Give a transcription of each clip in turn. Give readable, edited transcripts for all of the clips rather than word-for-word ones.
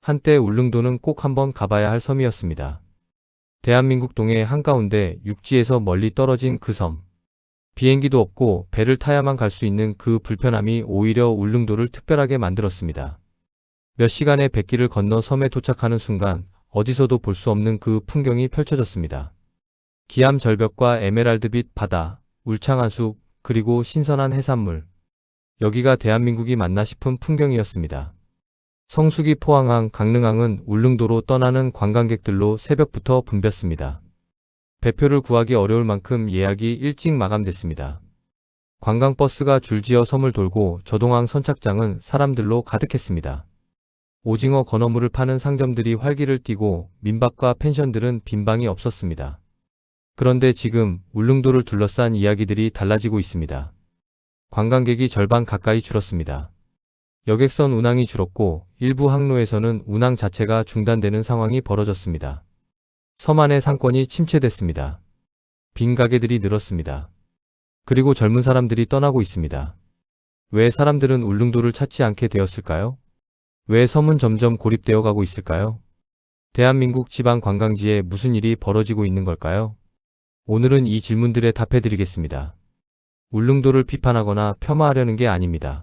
한때 울릉도는 꼭 한번 가봐야 할 섬이었습니다. 대한민국 동해 한가운데 육지에서 멀리 떨어진 그 섬. 비행기도 없고 배를 타야만 갈 수 있는 그 불편함이 오히려 울릉도를 특별하게 만들었습니다. 몇 시간의 뱃길을 건너 섬에 도착하는 순간 어디서도 볼 수 없는 그 풍경이 펼쳐졌습니다. 기암 절벽과 에메랄드빛 바다, 울창한 숲, 그리고 신선한 해산물. 여기가 대한민국이 맞나 싶은 풍경이었습니다. 성수기 포항항, 강릉항은 울릉도로 떠나는 관광객들로 새벽부터 붐볐습니다. 배표를 구하기 어려울 만큼 예약이 일찍 마감됐습니다. 관광버스가 줄지어 섬을 돌고 저동항 선착장은 사람들로 가득했습니다. 오징어 건어물을 파는 상점들이 활기를 띠고 민박과 펜션들은 빈방이 없었습니다. 그런데 지금 울릉도를 둘러싼 이야기들이 달라지고 있습니다. 관광객이 절반 가까이 줄었습니다. 여객선 운항이 줄었고 일부 항로에서는 운항 자체가 중단되는 상황이 벌어졌습니다. 섬 안의 상권이 침체됐습니다. 빈 가게들이 늘었습니다. 그리고 젊은 사람들이 떠나고 있습니다. 왜 사람들은 울릉도를 찾지 않게 되었을까요? 왜 섬은 점점 고립되어 가고 있을까요? 대한민국 지방 관광지에 무슨 일이 벌어지고 있는 걸까요? 오늘은 이 질문들에 답해드리겠습니다. 울릉도를 비판하거나 폄하하려는 게 아닙니다.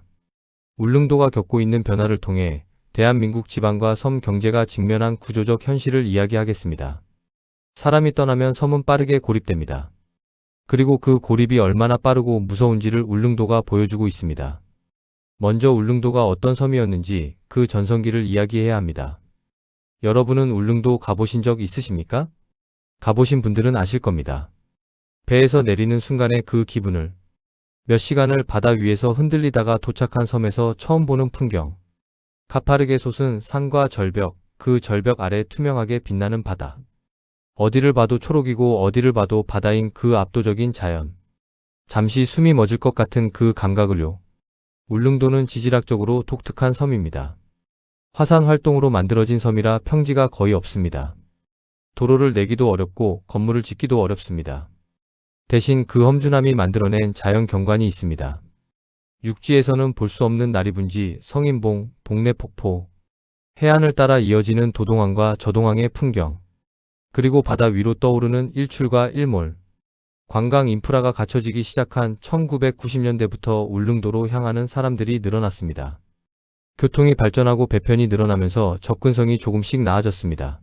울릉도가 겪고 있는 변화를 통해 대한민국 지방과 섬 경제가 직면한 구조적 현실을 이야기하겠습니다. 사람이 떠나면 섬은 빠르게 고립됩니다. 그리고 그 고립이 얼마나 빠르고 무서운지를 울릉도가 보여주고 있습니다. 먼저 울릉도가 어떤 섬이었는지 그 전성기를 이야기해야 합니다. 여러분은 울릉도 가보신 적 있으십니까? 가보신 분들은 아실 겁니다. 배에서 내리는 순간의 그 기분을, 몇 시간을 바다 위에서 흔들리다가 도착한 섬에서 처음 보는 풍경, 가파르게 솟은 산과 절벽, 그 절벽 아래 투명하게 빛나는 바다. 어디를 봐도 초록이고 어디를 봐도 바다인 그 압도적인 자연. 잠시 숨이 멎을 것 같은 그 감각을요. 울릉도는 지질학적으로 독특한 섬입니다. 화산 활동으로 만들어진 섬이라 평지가 거의 없습니다. 도로를 내기도 어렵고 건물을 짓기도 어렵습니다. 대신 그 험준함이 만들어낸 자연 경관이 있습니다. 육지에서는 볼 수 없는 나리분지, 성인봉, 복례폭포, 해안을 따라 이어지는 도동항과 저동항의 풍경, 그리고 바다 위로 떠오르는 일출과 일몰. 관광 인프라가 갖춰지기 시작한 1990년대부터 울릉도로 향하는 사람들이 늘어났습니다. 교통이 발전하고 배편이 늘어나면서 접근성이 조금씩 나아졌습니다.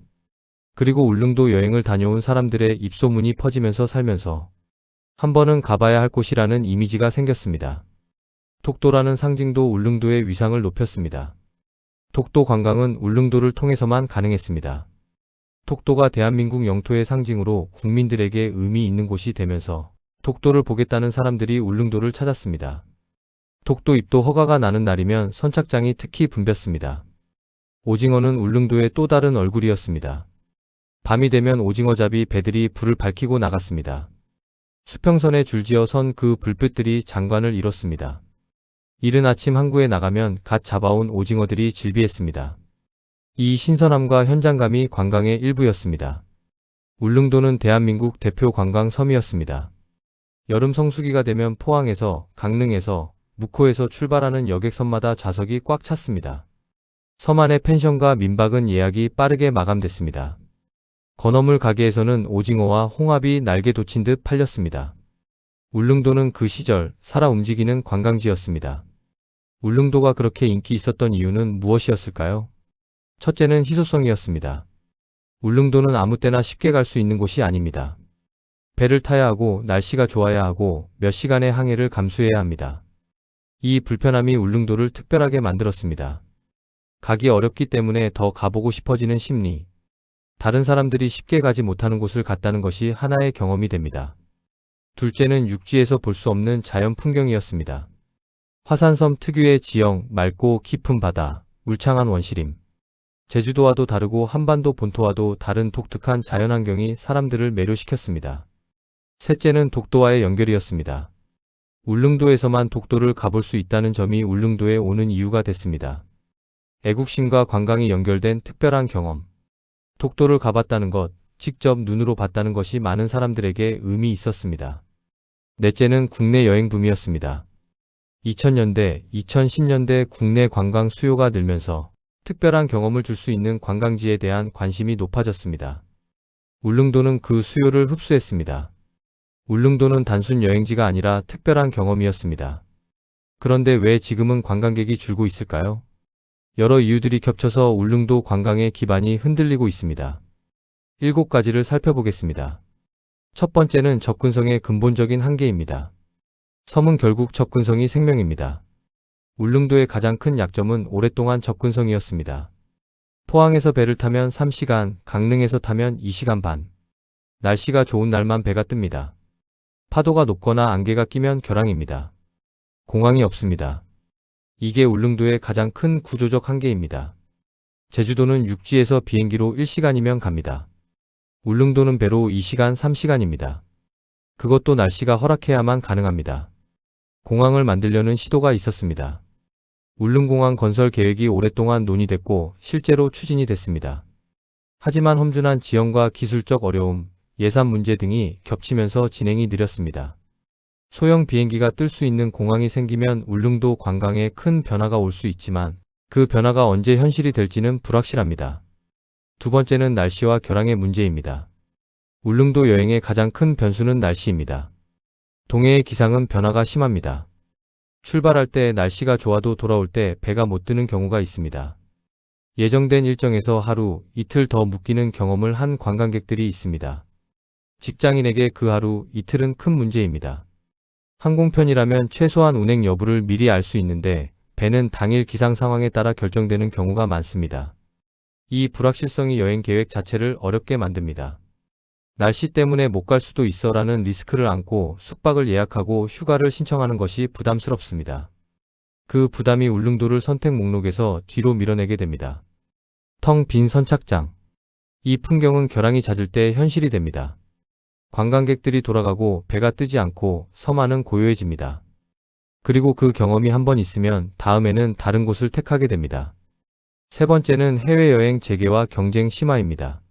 그리고 울릉도 여행을 다녀온 사람들의 입소문이 퍼지면서 살면서 한 번은 가봐야 할 곳이라는 이미지가 생겼습니다. 독도라는 상징도 울릉도의 위상을 높였습니다. 독도 관광은 울릉도를 통해서만 가능했습니다. 독도가 대한민국 영토의 상징으로 국민들에게 의미 있는 곳이 되면서 독도를 보겠다는 사람들이 울릉도를 찾았습니다. 독도 입도 허가가 나는 날이면 선착장이 특히 붐볐습니다. 오징어는 울릉도의 또 다른 얼굴이었습니다. 밤이 되면 오징어잡이 배들이 불을 밝히고 나갔습니다. 수평선에 줄지어 선 그 불빛들이 장관을 이뤘습니다. 이른 아침 항구에 나가면 갓 잡아온 오징어들이 질비했습니다. 이 신선함과 현장감이 관광의 일부였습니다. 울릉도는 대한민국 대표 관광섬이었습니다. 여름 성수기가 되면 포항에서, 강릉에서, 묵호에서 출발하는 여객선마다 좌석이 꽉 찼습니다. 섬 안의 펜션과 민박은 예약이 빠르게 마감됐습니다. 건어물 가게에서는 오징어와 홍합이 날개 돋친 듯 팔렸습니다. 울릉도는 그 시절 살아 움직이는 관광지였습니다. 울릉도가 그렇게 인기 있었던 이유는 무엇이었을까요? 첫째는 희소성이었습니다. 울릉도는 아무 때나 쉽게 갈 수 있는 곳이 아닙니다. 배를 타야 하고 날씨가 좋아야 하고 몇 시간의 항해를 감수해야 합니다. 이 불편함이 울릉도를 특별하게 만들었습니다. 가기 어렵기 때문에 더 가보고 싶어지는 심리. 다른 사람들이 쉽게 가지 못하는 곳을 갔다는 것이 하나의 경험이 됩니다. 둘째는 육지에서 볼 수 없는 자연 풍경이었습니다. 화산섬 특유의 지형, 맑고 깊은 바다, 울창한 원시림. 제주도와도 다르고 한반도 본토와도 다른 독특한 자연환경이 사람들을 매료시켰습니다. 셋째는 독도와의 연결이었습니다. 울릉도에서만 독도를 가볼 수 있다는 점이 울릉도에 오는 이유가 됐습니다. 애국심과 관광이 연결된 특별한 경험. 독도를 가봤다는 것, 직접 눈으로 봤다는 것이 많은 사람들에게 의미 있었습니다. 넷째는 국내 여행 붐이었습니다. 2000년대, 2010년대 국내 관광 수요가 늘면서 특별한 경험을 줄 수 있는 관광지에 대한 관심이 높아졌습니다. 울릉도는 그 수요를 흡수했습니다. 울릉도는 단순 여행지가 아니라 특별한 경험이었습니다. 그런데 왜 지금은 관광객이 줄고 있을까요? 여러 이유들이 겹쳐서 울릉도 관광의 기반이 흔들리고 있습니다. 7가지를 살펴보겠습니다. 첫 번째는 접근성의 근본적인 한계입니다. 섬은 결국 접근성이 생명입니다. 울릉도의 가장 큰 약점은 오랫동안 접근성이었습니다. 포항에서 배를 타면 3시간, 강릉에서 타면 2시간 반. 날씨가 좋은 날만 배가 뜹니다. 파도가 높거나 안개가 끼면 결항입니다. 공항이 없습니다. 이게 울릉도의 가장 큰 구조적 한계입니다. 제주도는 육지에서 비행기로 1시간이면 갑니다. 울릉도는 배로 2시간, 3시간입니다. 그것도 날씨가 허락해야만 가능합니다. 공항을 만들려는 시도가 있었습니다. 울릉공항 건설 계획이 오랫동안 논의됐고 실제로 추진이 됐습니다. 하지만 험준한 지형과 기술적 어려움, 예산 문제 등이 겹치면서 진행이 느렸습니다. 소형 비행기가 뜰 수 있는 공항이 생기면 울릉도 관광에 큰 변화가 올 수 있지만 그 변화가 언제 현실이 될지는 불확실합니다. 두 번째는 날씨와 결항의 문제입니다. 울릉도 여행의 가장 큰 변수는 날씨입니다. 동해의 기상은 변화가 심합니다. 출발할 때 날씨가 좋아도 돌아올 때 배가 못 뜨는 경우가 있습니다. 예정된 일정에서 하루, 이틀 더 묵기는 경험을 한 관광객들이 있습니다. 직장인에게 그 하루, 이틀은 큰 문제입니다. 항공편이라면 최소한 운행 여부를 미리 알 수 있는데 배는 당일 기상 상황에 따라 결정되는 경우가 많습니다. 이 불확실성이 여행 계획 자체를 어렵게 만듭니다. 날씨 때문에 못 갈 수도 있어라는 리스크를 안고 숙박을 예약하고 휴가를 신청하는 것이 부담스럽습니다. 그 부담이 울릉도를 선택 목록에서 뒤로 밀어내게 됩니다. 텅 빈 선착장. 이 풍경은 결항이 잦을 때 현실이 됩니다. 관광객들이 돌아가고 배가 뜨지 않고 섬 안은 고요해집니다. 그리고 그 경험이 한 번 있으면 다음에는 다른 곳을 택하게 됩니다. 세 번째는 해외여행 재개와 경쟁 심화입니다.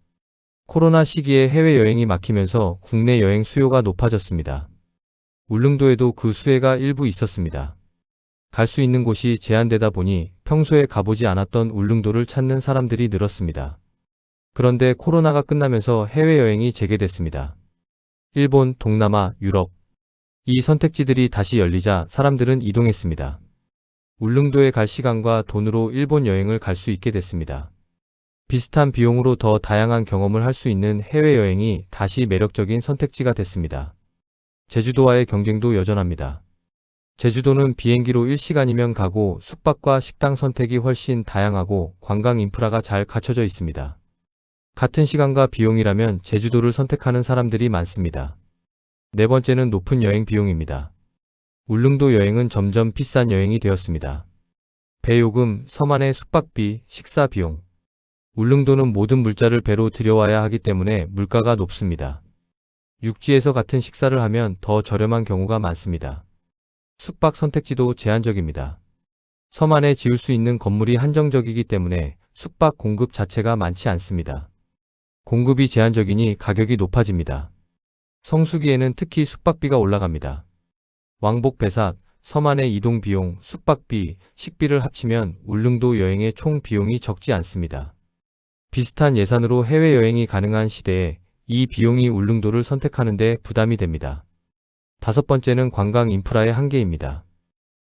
코로나 시기에 해외여행이 막히면서 국내 여행 수요가 높아졌습니다. 울릉도에도 그 수혜가 일부 있었습니다. 갈 수 있는 곳이 제한되다 보니 평소에 가보지 않았던 울릉도를 찾는 사람들이 늘었습니다. 그런데 코로나가 끝나면서 해외여행이 재개됐습니다. 일본, 동남아, 유럽. 이 선택지들이 다시 열리자 사람들은 이동했습니다. 울릉도에 갈 시간과 돈으로 일본 여행을 갈 수 있게 됐습니다. 비슷한 비용으로 더 다양한 경험을 할 수 있는 해외여행이 다시 매력적인 선택지가 됐습니다. 제주도와의 경쟁도 여전합니다. 제주도는 비행기로 1시간이면 가고 숙박과 식당 선택이 훨씬 다양하고 관광 인프라가 잘 갖춰져 있습니다. 같은 시간과 비용이라면 제주도를 선택하는 사람들이 많습니다. 네 번째는 높은 여행 비용입니다. 울릉도 여행은 점점 비싼 여행이 되었습니다. 배요금, 섬 안의 숙박비, 식사 비용. 울릉도는 모든 물자를 배로 들여와야 하기 때문에 물가가 높습니다. 육지에서 같은 식사를 하면 더 저렴한 경우가 많습니다. 숙박 선택지도 제한적입니다. 섬 안에 지을 수 있는 건물이 한정적이기 때문에 숙박 공급 자체가 많지 않습니다. 공급이 제한적이니 가격이 높아집니다. 성수기에는 특히 숙박비가 올라갑니다. 왕복 배삭, 섬 안의 이동 비용, 숙박비, 식비를 합치면 울릉도 여행의 총 비용이 적지 않습니다. 비슷한 예산으로 해외여행이 가능한 시대에 이 비용이 울릉도를 선택하는 데 부담이 됩니다. 다섯 번째는 관광 인프라의 한계입니다.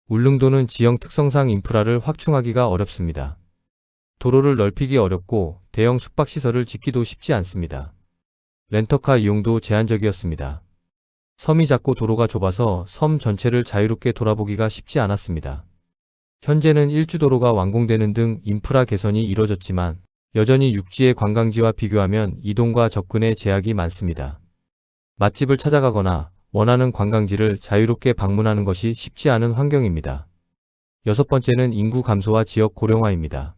울릉도는 지형 특성상 인프라를 확충하기가 어렵습니다. 도로를 넓히기 어렵고 대형 숙박시설을 짓기도 쉽지 않습니다. 렌터카 이용도 제한적이었습니다. 섬이 작고 도로가 좁아서 섬 전체를 자유롭게 돌아보기가 쉽지 않았습니다. 현재는 일주도로가 완공되는 등 인프라 개선이 이뤄졌지만 여전히 육지의 관광지와 비교하면 이동과 접근에 제약이 많습니다. 맛집을 찾아가거나 원하는 관광지를 자유롭게 방문하는 것이 쉽지 않은 환경입니다. 여섯 번째는 인구 감소와 지역 고령화입니다.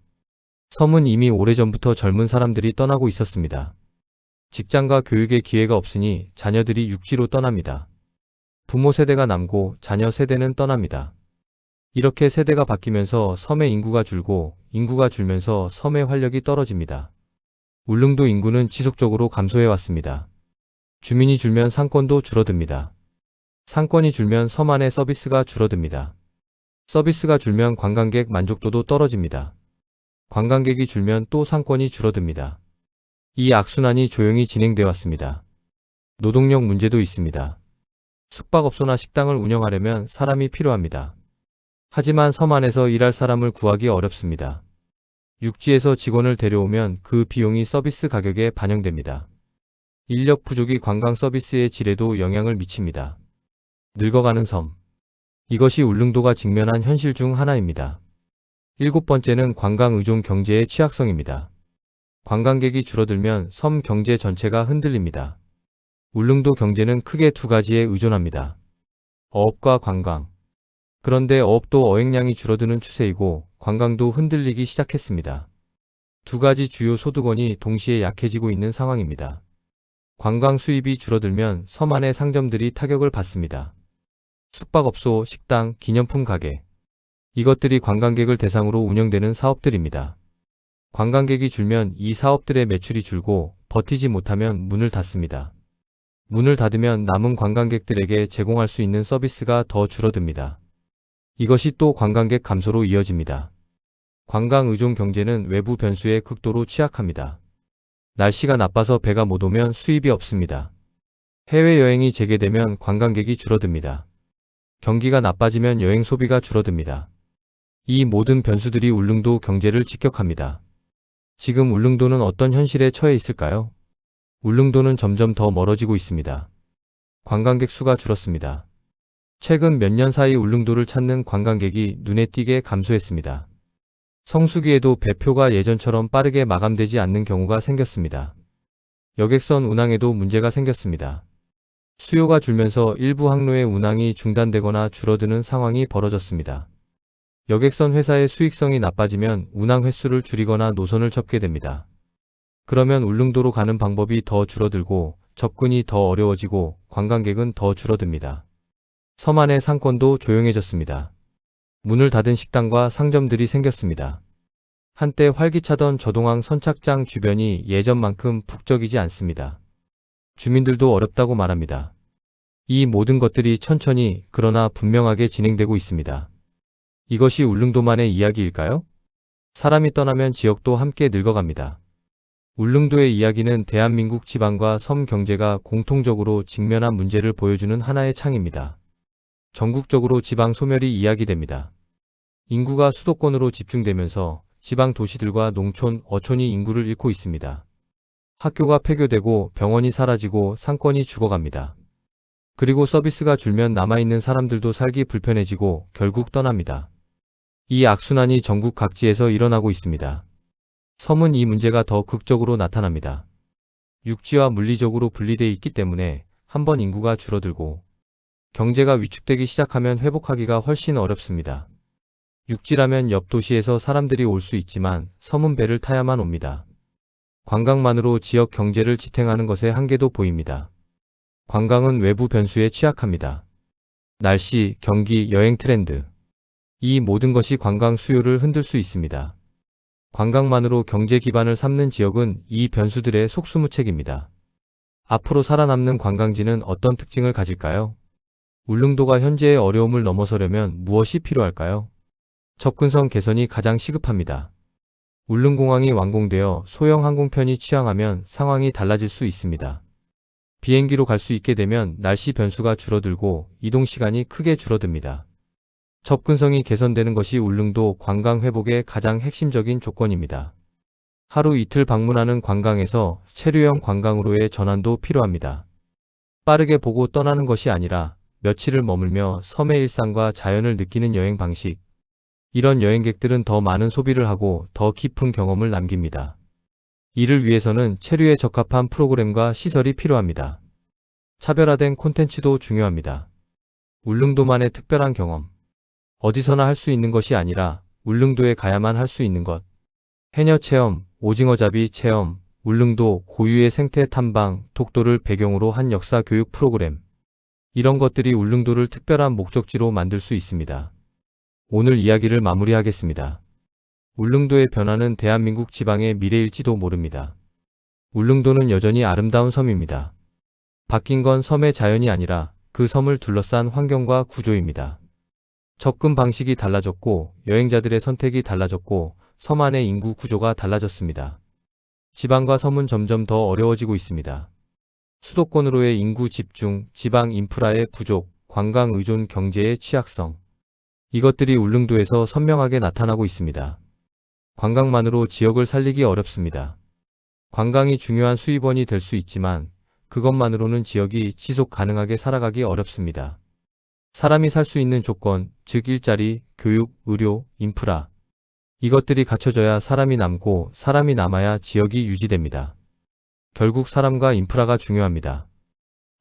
섬은 이미 오래전부터 젊은 사람들이 떠나고 있었습니다. 직장과 교육의 기회가 없으니 자녀들이 육지로 떠납니다. 부모 세대가 남고 자녀 세대는 떠납니다. 이렇게 세대가 바뀌면서 섬의 인구가 줄고 인구가 줄면서 섬의 활력이 떨어집니다. 울릉도 인구는 지속적으로 감소해왔습니다. 주민이 줄면 상권도 줄어듭니다. 상권이 줄면 섬 안의 서비스가 줄어듭니다. 서비스가 줄면 관광객 만족도도 떨어집니다. 관광객이 줄면 또 상권이 줄어듭니다. 이 악순환이 조용히 진행되어 왔습니다. 노동력 문제도 있습니다. 숙박업소나 식당을 운영하려면 사람이 필요합니다. 하지만 섬 안에서 일할 사람을 구하기 어렵습니다. 육지에서 직원을 데려오면 그 비용이 서비스 가격에 반영됩니다. 인력 부족이 관광 서비스의 질에도 영향을 미칩니다. 늙어가는 섬. 이것이 울릉도가 직면한 현실 중 하나입니다. 7번째는 관광 의존 경제의 취약성입니다. 관광객이 줄어들면 섬 경제 전체가 흔들립니다. 울릉도 경제는 크게 두 가지에 의존합니다. 어업과 관광. 그런데 어업도 어획량이 줄어드는 추세이고 관광도 흔들리기 시작했습니다. 두 가지 주요 소득원이 동시에 약해지고 있는 상황입니다. 관광 수입이 줄어들면 섬 안의 상점들이 타격을 받습니다. 숙박업소, 식당, 기념품 가게. 이것들이 관광객을 대상으로 운영되는 사업들입니다. 관광객이 줄면 이 사업들의 매출이 줄고 버티지 못하면 문을 닫습니다. 문을 닫으면 남은 관광객들에게 제공할 수 있는 서비스가 더 줄어듭니다. 이것이 또 관광객 감소로 이어집니다. 관광 의존 경제는 외부 변수에 극도로 취약합니다. 날씨가 나빠서 배가 못 오면 수입이 없습니다. 해외여행이 재개되면 관광객이 줄어듭니다. 경기가 나빠지면 여행 소비가 줄어듭니다. 이 모든 변수들이 울릉도 경제를 직격합니다. 지금 울릉도는 어떤 현실에 처해 있을까요? 울릉도는 점점 더 멀어지고 있습니다. 관광객 수가 줄었습니다. 최근 몇 년 사이 울릉도를 찾는 관광객이 눈에 띄게 감소했습니다. 성수기에도 배표가 예전처럼 빠르게 마감되지 않는 경우가 생겼습니다. 여객선 운항에도 문제가 생겼습니다. 수요가 줄면서 일부 항로의 운항이 중단되거나 줄어드는 상황이 벌어졌습니다. 여객선 회사의 수익성이 나빠지면 운항 횟수를 줄이거나 노선을 접게 됩니다. 그러면 울릉도로 가는 방법이 더 줄어들고 접근이 더 어려워지고 관광객은 더 줄어듭니다. 섬 안의 상권도 조용해졌습니다. 문을 닫은 식당과 상점들이 생겼습니다. 한때 활기차던 저동항 선착장 주변이 예전만큼 북적이지 않습니다. 주민들도 어렵다고 말합니다. 이 모든 것들이 천천히 그러나 분명하게 진행되고 있습니다. 이것이 울릉도만의 이야기일까요? 사람이 떠나면 지역도 함께 늙어갑니다. 울릉도의 이야기는 대한민국 지방과 섬 경제가 공통적으로 직면한 문제를 보여주는 하나의 창입니다. 전국적으로 지방 소멸이 이야기됩니다. 인구가 수도권으로 집중되면서 지방 도시들과 농촌, 어촌이 인구를 잃고 있습니다. 학교가 폐교되고 병원이 사라지고 상권이 죽어갑니다. 그리고 서비스가 줄면 남아있는 사람들도 살기 불편해지고 결국 떠납니다. 이 악순환이 전국 각지에서 일어나고 있습니다. 섬은 이 문제가 더 극적으로 나타납니다. 육지와 물리적으로 분리되어 있기 때문에 한번 인구가 줄어들고 경제가 위축되기 시작하면 회복하기가 훨씬 어렵습니다. 육지라면 옆 도시에서 사람들이 올 수 있지만 섬은 배를 타야만 옵니다. 관광만으로 지역 경제를 지탱하는 것에 한계도 보입니다. 관광은 외부 변수에 취약합니다. 날씨, 경기, 여행 트렌드. 이 모든 것이 관광 수요를 흔들 수 있습니다. 관광만으로 경제 기반을 삼는 지역은 이 변수들의 속수무책입니다. 앞으로 살아남는 관광지는 어떤 특징을 가질까요? 울릉도가 현재의 어려움을 넘어서려면 무엇이 필요할까요? 접근성 개선이 가장 시급합니다. 울릉공항이 완공되어 소형 항공편이 취항하면 상황이 달라질 수 있습니다. 비행기로 갈 수 있게 되면 날씨 변수가 줄어들고 이동 시간이 크게 줄어듭니다. 접근성이 개선되는 것이 울릉도 관광 회복의 가장 핵심적인 조건입니다. 하루 이틀 방문하는 관광에서 체류형 관광으로의 전환도 필요합니다. 빠르게 보고 떠나는 것이 아니라 며칠을 머물며 섬의 일상과 자연을 느끼는 여행 방식. 이런 여행객들은 더 많은 소비를 하고 더 깊은 경험을 남깁니다. 이를 위해서는 체류에 적합한 프로그램과 시설이 필요합니다. 차별화된 콘텐츠도 중요합니다. 울릉도만의 특별한 경험. 어디서나 할 수 있는 것이 아니라 울릉도에 가야만 할 수 있는 것. 해녀 체험, 오징어잡이 체험, 울릉도 고유의 생태 탐방, 독도를 배경으로 한 역사 교육 프로그램. 이런 것들이 울릉도를 특별한 목적지로 만들 수 있습니다. 오늘 이야기를 마무리하겠습니다. 울릉도의 변화는 대한민국 지방의 미래일지도 모릅니다. 울릉도는 여전히 아름다운 섬입니다. 바뀐 건 섬의 자연이 아니라 그 섬을 둘러싼 환경과 구조입니다. 접근 방식이 달라졌고 여행자들의 선택이 달라졌고 섬 안의 인구 구조가 달라졌습니다. 지방과 섬은 점점 더 어려워지고 있습니다. 수도권으로의 인구 집중, 지방 인프라의 부족, 관광 의존 경제의 취약성. 이것들이 울릉도에서 선명하게 나타나고 있습니다. 관광만으로 지역을 살리기 어렵습니다. 관광이 중요한 수입원이 될 수 있지만 그것만으로는 지역이 지속 가능하게 살아가기 어렵습니다. 사람이 살 수 있는 조건, 즉 일자리, 교육, 의료, 인프라. 이것들이 갖춰져야 사람이 남고 사람이 남아야 지역이 유지됩니다. 결국 사람과 인프라가 중요합니다.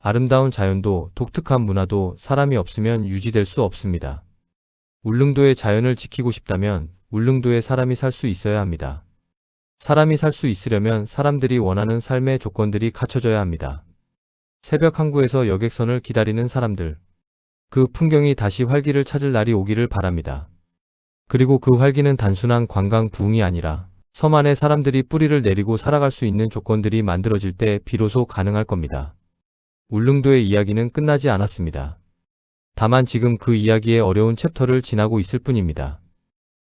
아름다운 자연도 독특한 문화도 사람이 없으면 유지될 수 없습니다. 울릉도의 자연을 지키고 싶다면 울릉도에 사람이 살 수 있어야 합니다. 사람이 살 수 있으려면 사람들이 원하는 삶의 조건들이 갖춰져야 합니다. 새벽 항구에서 여객선을 기다리는 사람들. 그 풍경이 다시 활기를 찾을 날이 오기를 바랍니다. 그리고 그 활기는 단순한 관광 부흥이 아니라 섬 안에 사람들이 뿌리를 내리고 살아갈 수 있는 조건들이 만들어질 때 비로소 가능할 겁니다. 울릉도의 이야기는 끝나지 않았습니다. 다만 지금 그 이야기의 어려운 챕터를 지나고 있을 뿐입니다.